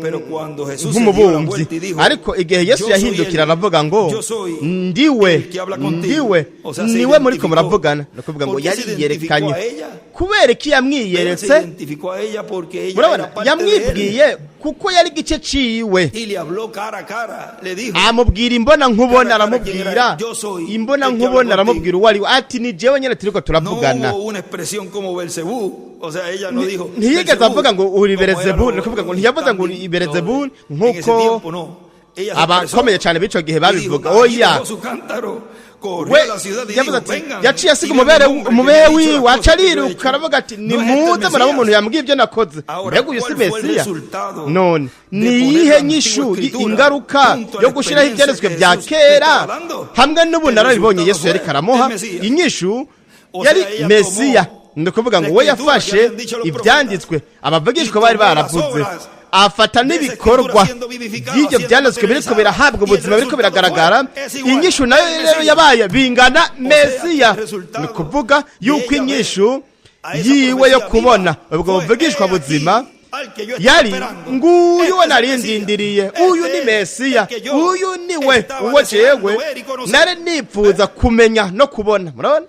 Pero cuando Jesús se dio la nk'umubumbyi. vuelta y dijo, Ariko igihe Yesu "Yo soy yahindukira él, aravuga ngo yo soy ndiwe el que habla contigo". ndiwe O sea, se niwe muriko identificó. muravugana, ni ukuvuga ngo ¿Por qué se yariyerekanye identificó a ella? kubera iki Él se yamwiyeretse. identificó a ella porque ella era Murabona parte de él yamwibwiye kuko yari igice ciwe, y le habló cara a cara, le dijo, amubwira imbona nkubona, Cara a cara, aramubwira ¿quién era? Yo soy imbona el que nkubona, habla aramubwira uwo ari we, ati ni jewe nyene turiko no turavugana. hubo una expresión como Belcebú, o sea, ella no dijo Ntiyigeze Belcebú, avuga ngo uri como era Belzebuli, lo- ni ukuvuga ngo los ntiyavuze ngo uri standing, Belzebuli en ese nk'uko tiempo no. Ella se abakomeye expresó cyane b'ico gihe y dijo, babivuga. "Ahí Oya, dejó su cántaro, corrió we a la ciudad y yavuze dijo, ati vengan, yaciye asiga y vean umubere el hombre que umubere me ha dicho wiwe las cosas que yo he acariruka hecho". aravuga ati No es este nimuze el muraba umuntu Mesías. yambwiye ibyo nakoze. Ahora, mbega uyu si ¿cuál fue el Mesiya? resultado None de ni poner iyihe la nyishu antigua escritura ingaruka junto a yo la gushiraho experiencia ibyanditswe que bya Jesús kera estaba dando? hamwe n'ubunararibonye El Yesu resultado yariko aramuha? fue el Mesías. Inyishu O yari sea, ella Mesiya. tomó ni ukuvuga ngo la we escritura yafashe que habían dicho los ibyanditswe abavugishwa y bari tomó las baravuze, obras afata de esa n'ibikorwa escritura siendo vivificado, by'ibyo siendo byanditswe biriko materializado. birahabwa Y el ubuzima biriko resultado biragaragara. fue, es igual, Inyishu nayo el rero Mesías. yabaye bingana Mesiya. el resultado ni ukuvuga yuko de ella inyishu a esa yiwe yo profecía kubona viva ubwo fue, buvugishwa "He aquí buzima al que yo estaba yari esperando. nguyu Este we es el nari Mesías. ndindiriye, Este uyu ni es Mesiya, el que yo uyu ni we estaba uwo deseando jewe ver y conocer". nari nifuza kumenya no kubona. Murabona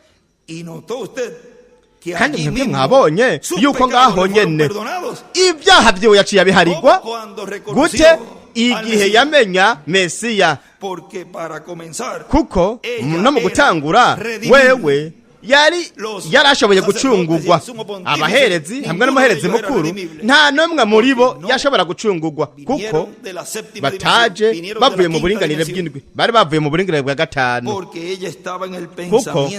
Y notó usted que kandi allí mwebwe mismo mwabonye sus yuko pecados ngaho le fueron nyene perdonados. ibyaha byiwe yaciye abiharigwa. Como cuando gute reconoció al igihe Mesías. yamenya Mesiya, Porque para comenzar, kuko ella no mu era gutangura redimible. wewe yarashoboye gucungurwa. Abaherezi hamwe n'umuherezi mukuru nta n'umwe muri bo yashobora gucungurwa kuko bataje bavuye mu buringanire bw'indwi, bari bavuye mu buringanire bwa gatanu, kuko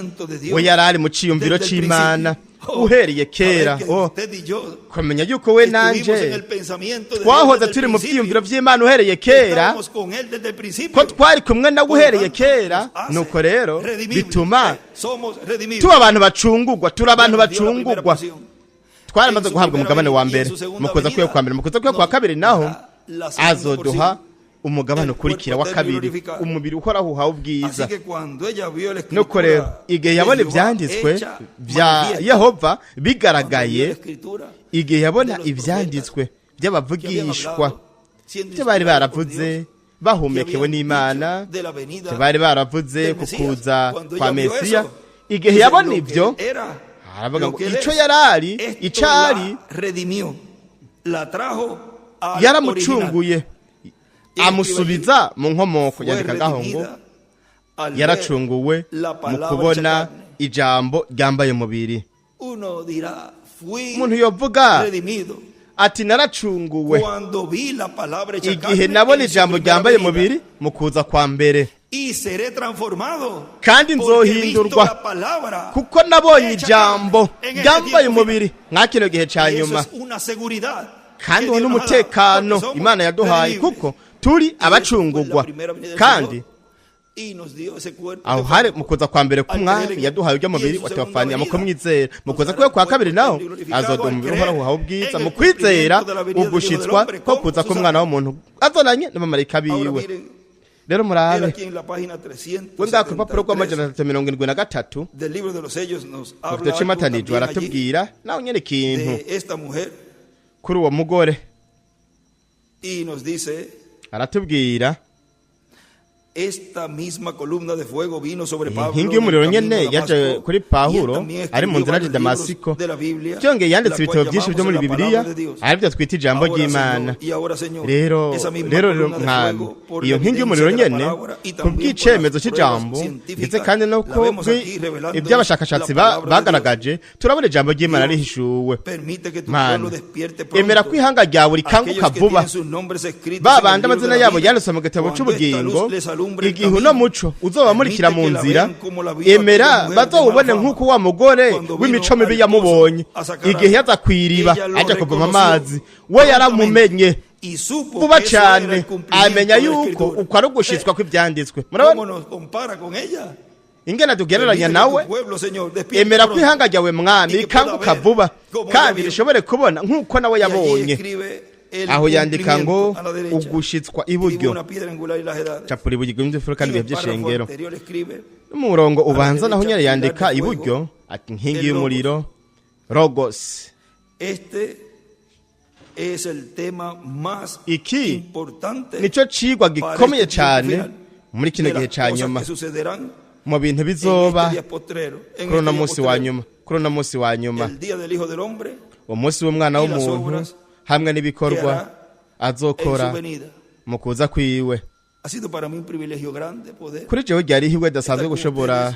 we yari ari mu ciyumviro c'Imana uhereye kera. Kumenya yuko we nanje twahoze turi mu vyiyumviro vy'Imana uhereye kera, ko twari kumwe nawe uhereye kera. Nuko rero bituma tuba abantu bacungurwa, turi abantu bacungurwa. Twaramaze guhabwa umugabane wa mbere mu kuza kwiwe kwa mbere, mu kuza kwiwe kwa kabiri naho azoduha umugabane ukurikira wa kabiri, umubiri uhoraho uhawe ubwiza. Nuko rero igihe yabona ibyanditswe bya Yehova bigaragaye, igihe yabona ibyanditswe by'abavugishwa byo bari baravuze bahumekewe n'Imana, byo bari baravuze ku kuza kwa Mesiya, igihe yabona ibyo aravuga ngo ico yarari icari yaramucunguye amusubiza mu nkomoko. Yandika ngaho ngo yaracunguwe mu kubona ijambo ryambaye umubiri. Umuntu yovuga ati naracunguwe igihe nabona ijambo ryambaye umubiri mu kuza kwa mbere, kandi nzohindurwa kuko nabonye ijambo ryambaye umubiri mwa kino gihe ca nyuma. Kandi uwo n'umutekano Imana yaduhaye kuko turi abacungurwa. Kandi aho hari mu kuza kwa mbere k'umwami yaduhaye ujya mubiri watubafaniye mu kumwizera. Mu kuza kwe kwa kabiri naho azoduha umubiri uhoraho uhawe ubwiza mu kwizera ugushitswa ko kuza k'umwana w'umuntu azonanye n'abamarayika biwe. Rero murabe we ngaho ku rupapuro rw'amajana 373 mu gitabo cy'Imatanijwe aratubwira nawe nyene ikintu kuri uwo mugore. Aratubwira inkingi y'umuriro nyene yaje kuri Pawulo ari mu nzira ya Damasiko. Byongeye yanditse ibitabo byinshi byo muri Bibiliya aribyo twita ijambo ry'Imana. Rero mwami, iyo nkingi y'umuriro nyene ku bw'icemezo cy'ijambo ndetse kandi no ko iby'abashakashatsi bagaragaje turabona ijambo ry'Imana rihishuwe. Mana, emera kwihanga ryawe rikanguka vuba, babandi amazina yabo yanditse mu gitabo c'ubugingo, igihe uno muco uzobamurikira mu nzira. Emera bazowubone nk'uko wa mugore w'imico mibi yamubonye igihe yaza kwiriba aja kuvoma amazi. We yaramumenye y supo vuba que eso era cyane el cumplimiento amenya de la yuko Escritura. uko ari ugushitswa kw'ibyanditswe. ¿Cómo Murabona nos compara con ella? ingene tugereranya Permite que nawe, tu pueblo, Señor, despierte emera pronto. kwihanga ryawe mwami Y que pueda rikanguka ver vuba cómo kandi ella vio. rishobore kubona nk'uko nawe Y allí yabonye. escribe el Aho yandika ngo cumplimiento a la derecha. ugushitswa Escribe iburyo una piedra angular y las edades. capura iburyo bw'imvura kandi En ibihe el párrafo by'ishengero. anterior escribe Umurongo ubanza a la naho nyine derecha, yandika pilar de iburyo ati inkingi el y'umuriro logos. este es el tema más Iki importante nico cigwa para gikomeye este tiempo cyane final, muri kino de gihe las ca cosas nyuma que sucederán mu bintu en bizoba este día postrero, en kuri uno este día munsi wa postrero, nyuma, kuri uno munsi wa nyuma, el día del Hijo del Hombre umunsi w'umwana y las w'umuntu obras hamwe que n'ibikorwa hará en azokora su venida. mu kuza kwiwe. Ha sido para mí un privilegio grande poder Kuri jewe ryari ihirwe ridasanzwe gushobora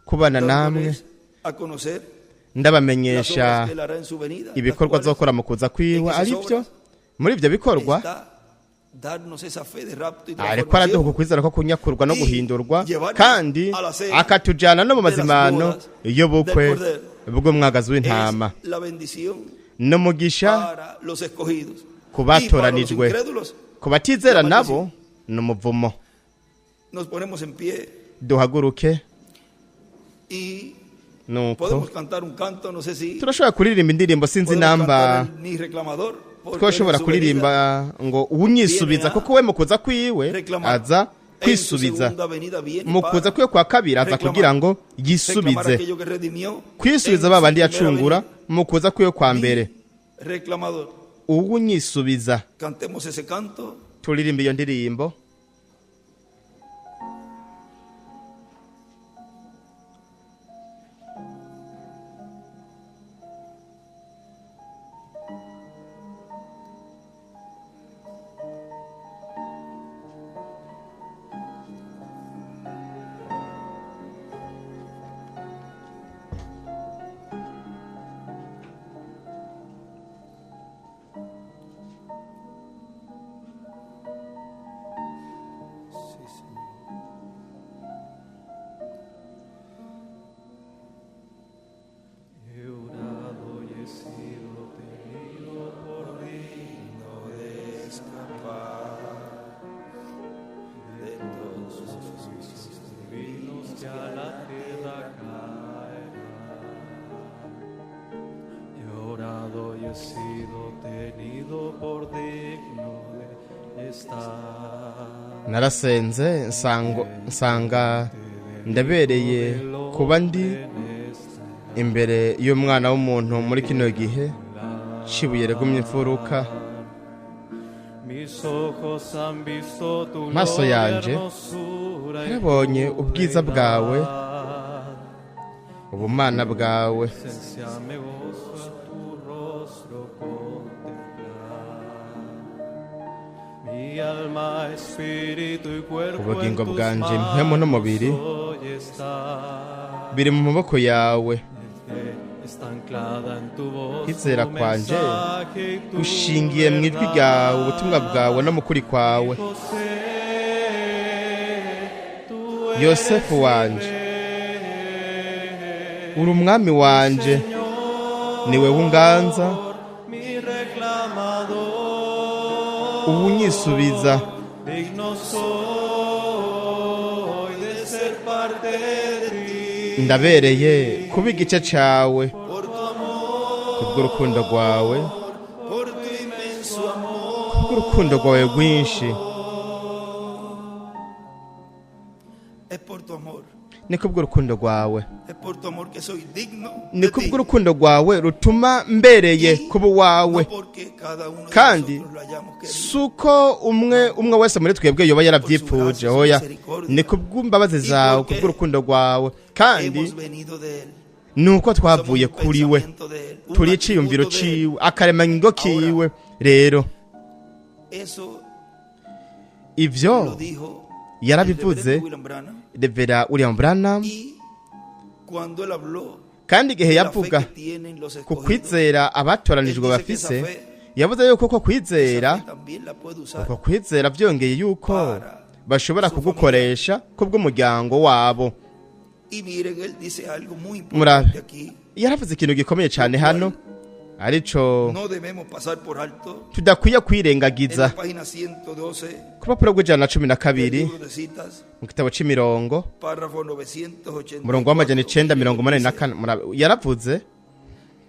kubana namwe dándoles a conocer las ndabamenyesha obras que él hará en su venida, ibikorwa las cuales azokora mu kuza kwiwe, ari byo muri ibyo bikorwa está darnos esa fe de rapto y ariko araduha transformación. ukwizera ko kunyakurwa no Y guhindurwa llevarnos kandi a la cena akatujyana no mu de las mazimano bodas y'ubukwe del Cordero. bw'umwagazi w'intama Es la bendición n'umugisha para los escogidos ku y para los batoranijwe, incrédulos. ku batizera nabo ni umuvumo. Nos ponemos en pie Duhaguruke y nuko podemos cantar un canto, no sé si turashobora kuririmba indirimbo sinzi podemos namba cantar el Mi Reclamador, porque twashobora en su venida kuririmba ngo unyisubiza kuko we mu kuza kwiwe reclamar. aza En su kwisubiza, segunda venida viene mu para kuza kwiwe kwa kabiri aza reclamar. kugira ngo reclamar yisubize, aquello que redimió kwisubiza en ba su bandi primera yacungura venida. mu kuza kwiwe kwa mbere. Reclamador. Uwunyisubiza, Cantemos ese canto. turirimba iyo ndirimbo. He orado y he sido tenido por digno de escapar de todos los juicios divinos que a la tierra caerán. He orado y he sido tenido por digno de estar. Narasenze nsanga ndabereye kuba ndi imbere y'umwana w'umuntu muri kino gihe cibuye regumye imfuruka. Maso yanje yarabonye ubwiza bwawe, ubumana bwawe, ubugingo bwanje impwemu n'umubiri biri mu maboko yawe. Kwizera kwanje gushingiye mu ijwi ryawe, ubutumwa bwawe no mu kuri kwawe. Yosefu wanje uri umwami wanje, niwe wunganza, uwunyisubiza. Ndabereye kuba igice cawe kubw'urukundo rwawe, kubw'urukundo rwawe rwinshi. Ni kubw'urukundo rwawe, ni kubw'urukundo rwawe rutuma mbereye kuba uwawe, kandi suko umwe wese muri twebwe yoba yaravyipfuje. Hoya, ni kubw'imbabazi zawe, kubw'urukundo rwawe, kandi nuko twavuye kuri we, turi iciyumviro ciwe, akaremangingo kiwe. Rero ivyo yarabivuze Revera William Branham, kandi igihe yavuga ku kwizera abatoranijwe bafise, yavuze yuko uko kwizera vyongeye yuko bashobora kugukoresha kubw'umuryango wabo. Murabe, yaravuze ikintu gikomeye cyane hano. arico no debemos pasar por alto. tudakwiye En la kwirengagiza. página 112 ku rupapuro rw'ijana na cumi na del kabiri libro de citas, mu gitabo c'imirongo párrafo 984. umurongo w'amajana 984 yaravuze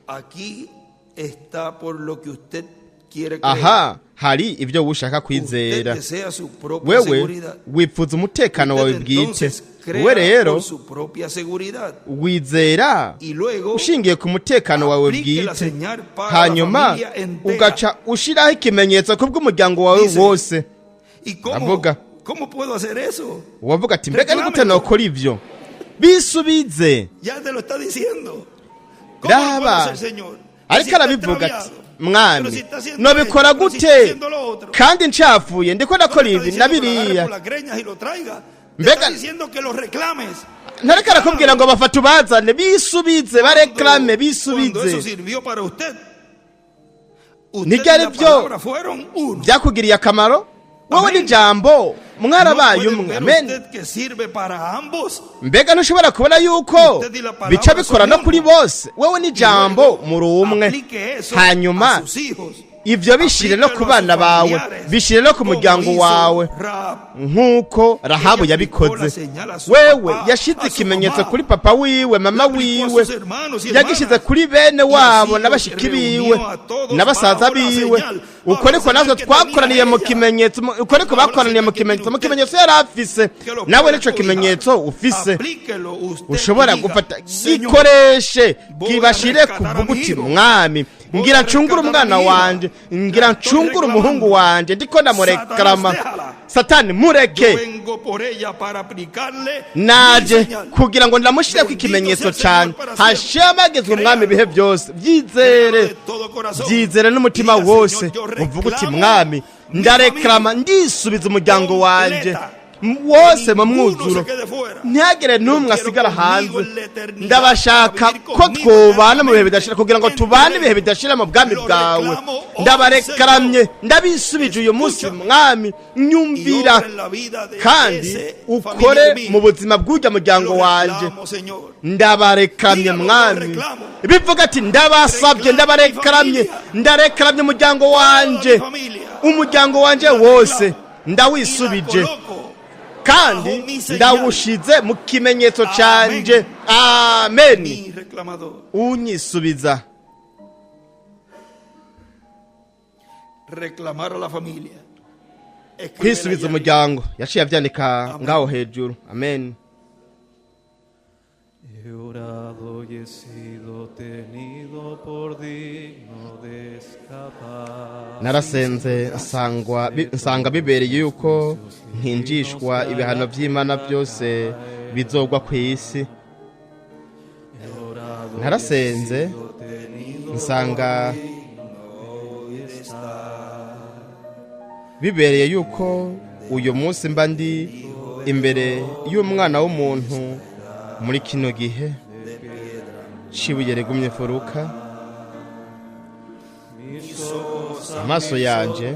Aquí está por lo que usted quiere creer. aha hari ibyo ushaka Usted kwizera desea su propia wewe seguridad. wifuza umutekano wawe Usted bwite entonces crea we rero por su propia seguridad. wizera Y luego ushingiye ku mutekano wawe aplique la bwite señal para la hanyuma familia entera. ugaca ushiraho ikimenyetso kubw'umuryango wawe Dice, wose. ¿Y cómo, Avuga. cómo puedo hacer eso? wavuga ati mbega ni gute Reclámelo. nokora ivyo bisubize Ya te lo está diciendo. ¿Cómo Daba. lo puedo hacer, Señor? ariko Si está arabivuga ati extraviado, pero si mwami está haciendo nobikora esto, pero si está gute haciendo lo otro. kandi ncapfuye ndiko No nakora te está ibi na diciendo que lo agarre biriya por las greñas y lo traiga. Te Mbega- está diciendo que lo reclames. ntariko arakubwira ngo bafate ubazane bisubize bareklame Cuando eso bisubize sirvió para usted. Usted Nibyo y ari la byo palabra fueron uno. byakugiriye akamaro wowe Amen. n'ijambo mwarabaye ¿No umwe puede amen ver usted que sirve para ambos? mbega ntushobora kubona yuko Usted y la palabra bica bikora no son kuri uno. bose wowe n'ijambo Luego, muri umwe aplique eso hanyuma a sus hijos. ivyo bishire no ku Aplíquelo a bana sus bawe familiares, bishire no ku como muryango hizo wawe Rahab. nk'uko rahabu Ella aplicó la yabikoze señal a su wewe papá, yashize a su ikimenyetso mamá. kuri papa wiwe mama aplicó a wiwe sus hermanos y yagishize hermanas. kuri bene Y wabo así n'abashiki los biwe reunió a todos n'abasaza bajo la biwe señal, uko bajo la niko natwe señal que twakoraniye tenía mu ella. kimenyetso uko niko Bajo la bakoraniye mu señal que kimenyetso tiene mu usted. kimenyetso yari afise Que lo nawe puede nico cuidar. kimenyetso ufise Aplíquelo usted ushobora y diga, gufata Señor, gikoreshe voy a kibashire rescatar kuvuga a mi uti hijo. mwami Voy ngira a ncungure rescatar umwana a mi hijo. wanje ngira La estoy ncungure umuhungu reclamando. wanje ndiko ndamureklama Satanás, déjala. satani Yo mureke vengo por ella para aplicarle naje mi señal. kugira ngo ndamushyire ku Bendito ikimenyetso sea el cyane Señor para siempre. hashemagizwe umwami ibihe byose Créalo byizere de todo corazón. byizere n'umutima Diga, wose Señor, yo uvuga uti reclamo mwami mi ndareklama familia ndisubiza umuryango wanje completa. wose mu Ninguno mwuzuro se quede fuera. ntihagire n'umwe Yo asigara quiero hanze conmigo en la eternidad, ndabashaka para vivir ko conmigo twubana mu bihe eternamente. bidashira kugira ngo tubane ibihe bidashira mu bwami Lo bwawe reclamo, oh ndabarekramye Señor. ndabisubije uyu munsi Escucha. mwami Y nyumvira obra en la vida de kandi ese ukore familiar mío. mu buzima bw'ujya muryango Lo wanje reclamo, Señor. ndabarekamye Dígalo, mwami reclamo. bivuga ati ndabasabye Reclamo ndabarekamye mi familia. ndarekamye umuryango Toda wanje mi familia. umuryango wanje La wose reclamo. Y la ndawisubije coloco kandi bajo mi señal. ndawushize mu kimenyetso Amen. canje amen Mi reclamador. unyisubiza Reclamar a la familia. Escribe kwisubiza allá. umuryango yaciye avyandika Amen. ngaho hejuru amen He orado y he sido tenido por digno de escapar. narasenze nsanga bibereye yuko nkinjishwa ibihano by'Imana byose bizogwa ku isi narasenze nsanga bibereye yuko uyu munsi mba ndi imbere y'umwana w'umuntu muri kino gihe cibuye rigumye imfuruka amaso yanje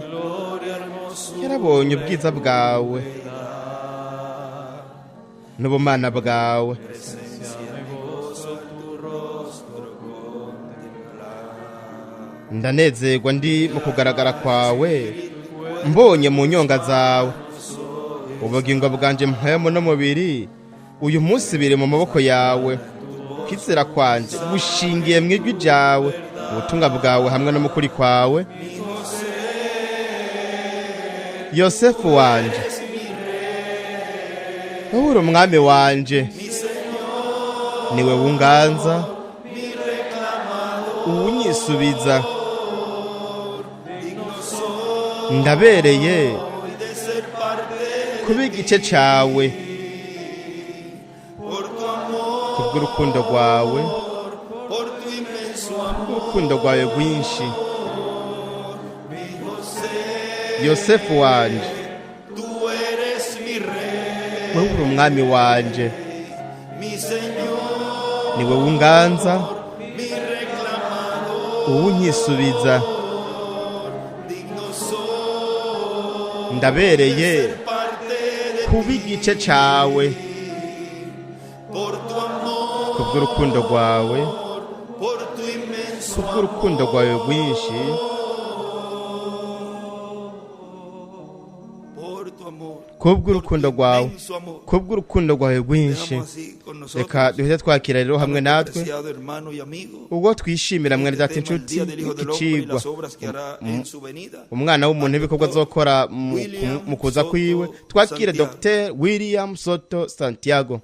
yarabonye ubwiza bwawe n'ubumana bwawe ndanezerwa ndi mu kugaragara kwawe mbonye mu nyonga zawe ubugingo bwanje mpwemo n'umubiri uyu munsi biri mu maboko yawe kwizera kwanje gushingiye mu ijwi ryawe ubutumwa bwawe hamwe n'umukuri kwawe yosefu wanje wowe uri umwami wanje niwe wunganza uwunyisubiza ndabereye kuba igice cawe kubw'urukundo rwawe urukundo rwawe rwinshi yosefu wanje wowe uri umwami wanje niwe wunganza uwunyisubiza ndabereye kuba igice cawe kubw'urukundo rwawe kubw'urukundo rwawe rwinshi, por tu amor, kubw'urukundo rwawe, inmenso amor. kubw'urukundo rwawe rwinshi. Seamos así con nosotros, Reka duhite twakira rero hamwe natwe apreciado hermano y amigo, ubwo twishimira mwene data el tema, el inshuti día del Hijo del Hombre y ikicigwa las obras que hará en su venida. umwana w'umuntu ibikorwa azokora mu kuza kwiwe. Twakire Dr. William Soto Santiago.